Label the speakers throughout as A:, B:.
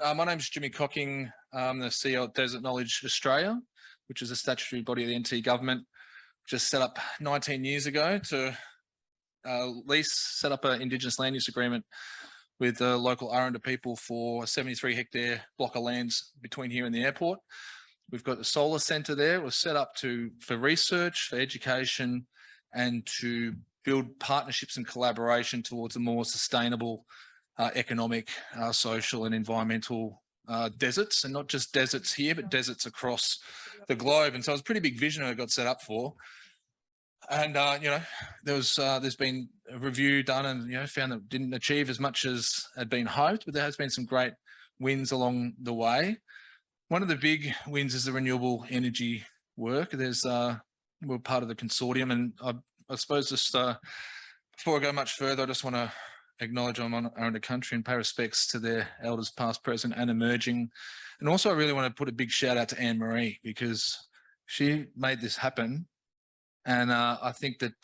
A: My name's Jimmy Cocking. I'm the CEO of Desert Knowledge Australia, which is a statutory body of the NT government, just set up 19 years ago to set up an Indigenous land use agreement with the local Lhere Arte people for a 73 hectare block of lands between here and the airport. We've got the solar centre there. It was set up for research, for education, and to build partnerships and collaboration towards a more sustainable economic, social and environmental deserts, and not just deserts here, but deserts across the globe. And so it was a pretty big vision I got set up for. And, there's been a review done and, found that it didn't achieve as much as had been hoped, but there has been some great wins along the way. One of the big wins is the renewable energy work. We're part of the consortium, and I suppose just before I go much further, I just want to acknowledge I'm on Lhere Arte country and pay respects to their elders past, present and emerging. And also I really want to put a big shout out to Anne-Marie, because she made this happen. And I think that,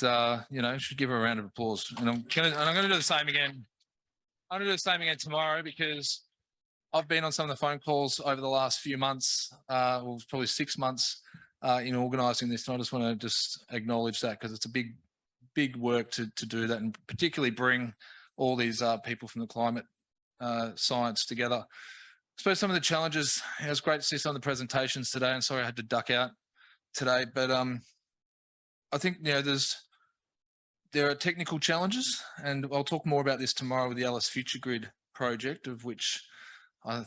A: should give her a round of applause. And I'm going to do the same again. I'm going to do the same again tomorrow, because I've been on some of the phone calls over the last few months, or probably 6 months in organising this. And I just want to acknowledge that, because it's a big work to do that, and particularly bring all these people from the climate science together. I suppose some of the challenges, it was great to see some of the presentations today, and sorry I had to duck out today, but I think there are technical challenges, and I'll talk more about this tomorrow with the Alice Future Grid project, of which as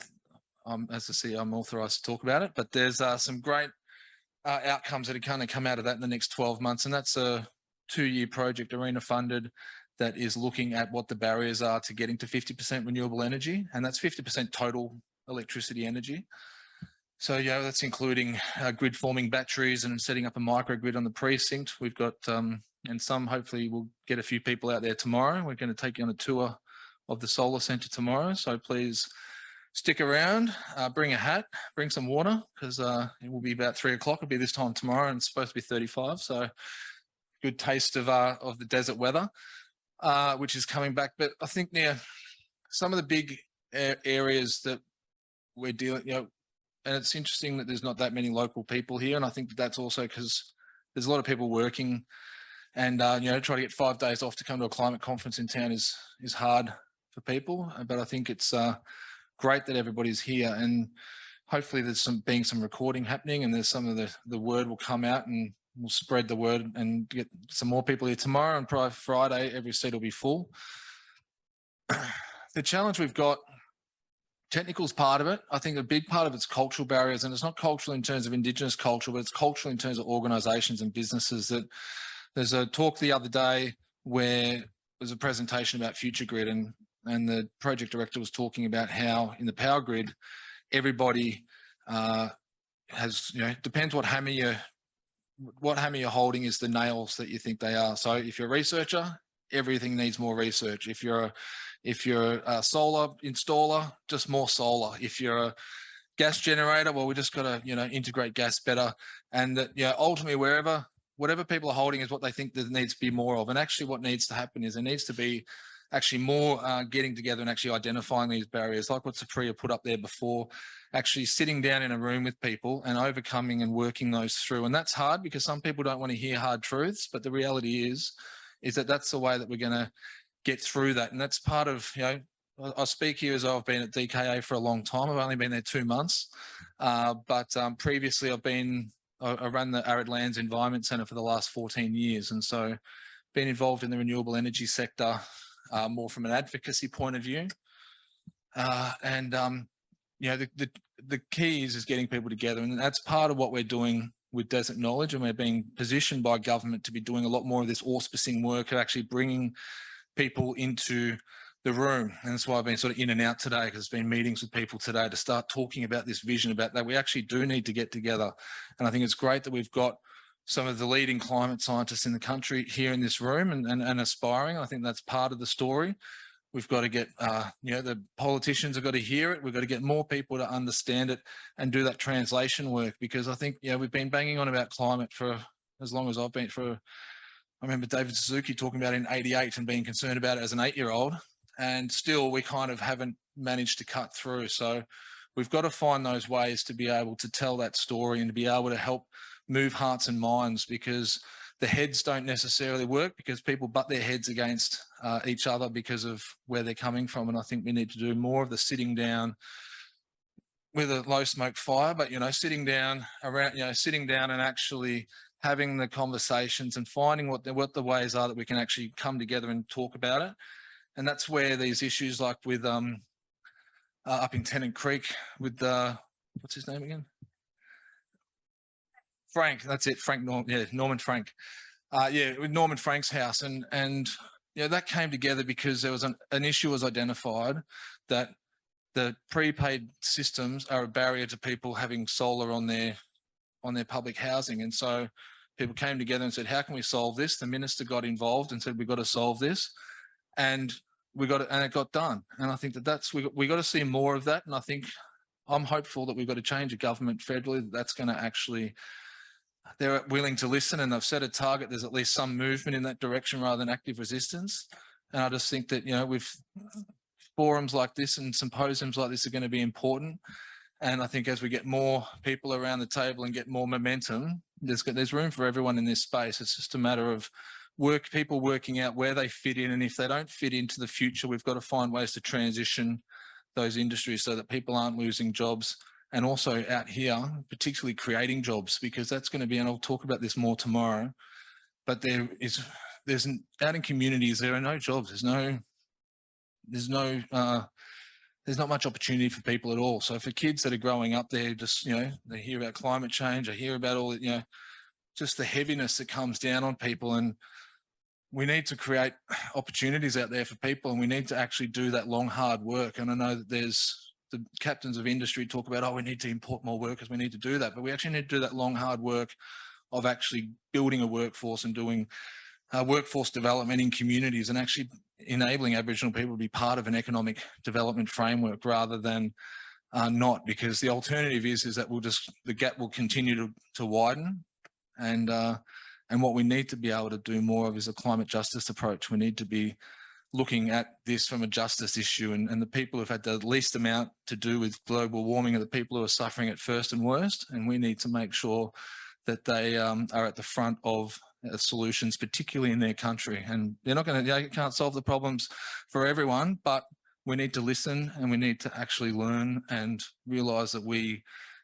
A: the CEO I'm authorised to talk about it. But there's some great outcomes that are going to come out of that in the next 12 months, and that's a 2-year project, ARENA funded, that is looking at what the barriers are to getting to 50% renewable energy, and that's 50% total electricity energy. So that's including grid forming batteries and setting up a microgrid on the precinct. We've got, and hopefully we'll get a few people out there tomorrow. We're going to take you on a tour of the solar centre tomorrow. So please stick around, bring a hat, bring some water, because it will be about 3 o'clock. It'll be this time tomorrow, and it's supposed to be 35. So good taste of the desert weather, which is coming back. But I think now some of the big areas that we're dealing, and it's interesting that there's not that many local people here. And I think that's also because there's a lot of people working, and, try to get 5 days off to come to a climate conference in town is hard for people. But I think it's great that everybody's here, and hopefully there's some recording happening, and there's some of the word will come out, and we'll spread the word and get some more people here tomorrow. And probably Friday, every seat will be full. The challenge we've got, technical is part of it. I think a big part of it's cultural barriers, and it's not cultural in terms of Indigenous culture, but it's cultural in terms of organisations and businesses. That there's a talk the other day where there's a presentation about Future Grid, and the project director was talking about how in the power grid, everybody has, depends what heme you're holding is the nails that you think they are. So if you're a researcher, everything needs more research. If you're a solar installer, just more solar. If you're a gas generator, well, we just got to, integrate gas better. And that, ultimately whatever people are holding is what they think there needs to be more of. And actually what needs to happen is there needs to be actually more getting together and actually identifying these barriers, like what Supriya put up there before, actually sitting down in a room with people and overcoming and working those through. And that's hard, because some people don't want to hear hard truths, but the reality is that that's the way that we're going to get through that. And that's part of, I speak here as I've been at DKA for a long time. I've only been there 2 months, but previously I run the Arid Lands Environment Centre for the last 14 years. And so been involved in the renewable energy sector more from an advocacy point of view. The key is getting people together, and that's part of what we're doing with Desert Knowledge, and we're being positioned by government to be doing a lot more of this auspicing work of actually bringing people into the room. And that's why I've been sort of in and out today, because there's been meetings with people today to start talking about this vision, about that we actually do need to get together. And I think it's great that we've got some of the leading climate scientists in the country here in this room and aspiring. I think that's part of the story. We've got to get, the politicians have got to hear it. We've got to get more people to understand it and do that translation work, because I think, we've been banging on about climate for as long as I've been. I remember David Suzuki talking about it in '88 and being concerned about it as an 8-year-old. and still we kind of haven't managed to cut through. So we've got to find those ways to be able to tell that story and to be able to help move hearts and minds, because the heads don't necessarily work, because people butt their heads against each other because of where they're coming from. And I think we need to do more of the sitting down with a low smoke fire, but, you know, sitting down around, you know, sitting down and actually having the conversations and finding what the ways are that we can actually come together and talk about it. And that's where these issues like with up in Tennant Creek with what's his name again? Frank, that's it, Norman Frank. With Norman Frank's house, and you know, that came together because there was an issue was identified that the prepaid systems are a barrier to people having solar on their public housing. And so people came together and said, how can we solve this? The minister got involved and said, we've got to solve this. And it got done. And I think we got to see more of that. And I think I'm hopeful that we've got to change a government federally that's going to actually, they're willing to listen, and they've set a target. There's at least some movement in that direction rather than active resistance. And I just think that, you know, with forums like this and symposiums like this are going to be important. And I think as we get more people around the table and get more momentum, there's room for everyone in this space. It's just a matter of people working out where they fit in. And if they don't fit into the future, we've got to find ways to transition those industries so that people aren't losing jobs. And also out here, particularly creating jobs, because that's going to be, and I'll talk about this more tomorrow, but there's out in communities, there are no jobs. There's not much opportunity for people at all. So for kids that are growing up, they're just, you know, they hear about climate change, they hear about all, you know, just the heaviness that comes down on people. And we need to create opportunities out there for people, and we need to actually do that long, hard work. And I know that there's the captains of industry talk about, oh, we need to import more workers, we need to do that. But we actually need to do that long, hard work of actually building a workforce and doing workforce development in communities, and actually enabling Aboriginal people to be part of an economic development framework rather than not, because the alternative is that the gap will continue to widen. And what we need to be able to do more of is a climate justice approach. We need to be looking at this from a justice issue, and the people who've had the least amount to do with global warming are the people who are suffering it first and worst. And we need to make sure that they are at the front of solutions, particularly in their country. And they're not going to, they can't solve the problems for everyone, but we need to listen, and we need to actually learn and realise that we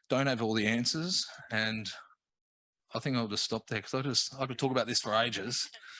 A: don't have all the answers. And I think I'll just stop there, because I could talk about this for ages.